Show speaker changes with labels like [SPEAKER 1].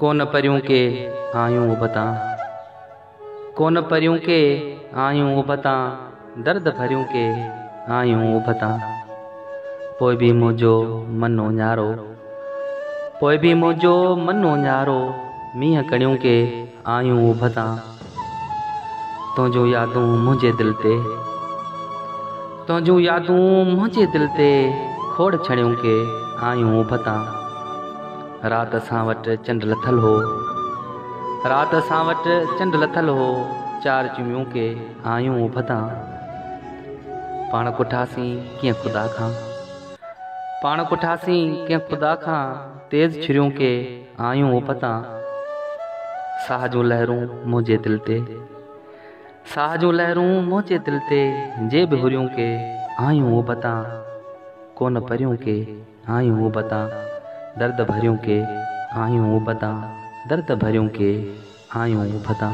[SPEAKER 1] कोन परियूं के आयूं उबतां, कोन परियूं के आयूं उबतां, दर्द भरियूं के आयूं उबतां। पोइ बि मुंहिंजो मनो न्यारो, पोइ बि मुंहिंजो मनो न्यारो, मींहं कणियूं के आयूं उबतां। तुंहिंजूं यादूं मुंहिंजे दिल ते, तुंहिंजूं यादूं मुंहिंजे दिल ते, खोड़ छणियूं के आयूं उबतां। रात असां वटि चंड लथल हो, रात असां वटि चंड लथल हो, चार चुमियूं के आयूं उबतां। पाण कुठासीं कीअं ख़ुदा खां, पाण कुठासीं कीअं ख़ुदा खां, तेज़ छुरियूं के आयूं उबतां। साह जूं लहरूं मुंहिंजे दिल ते, साह जूं लहरूं मुंहिंजे दिल ते, जेब हुरियूं के आयूं उबतां। कोन परियूं के आयूं उबतां, दर्द भरियूं के आयूं उबतां, दर्द भरियूं के आयूं उबतां।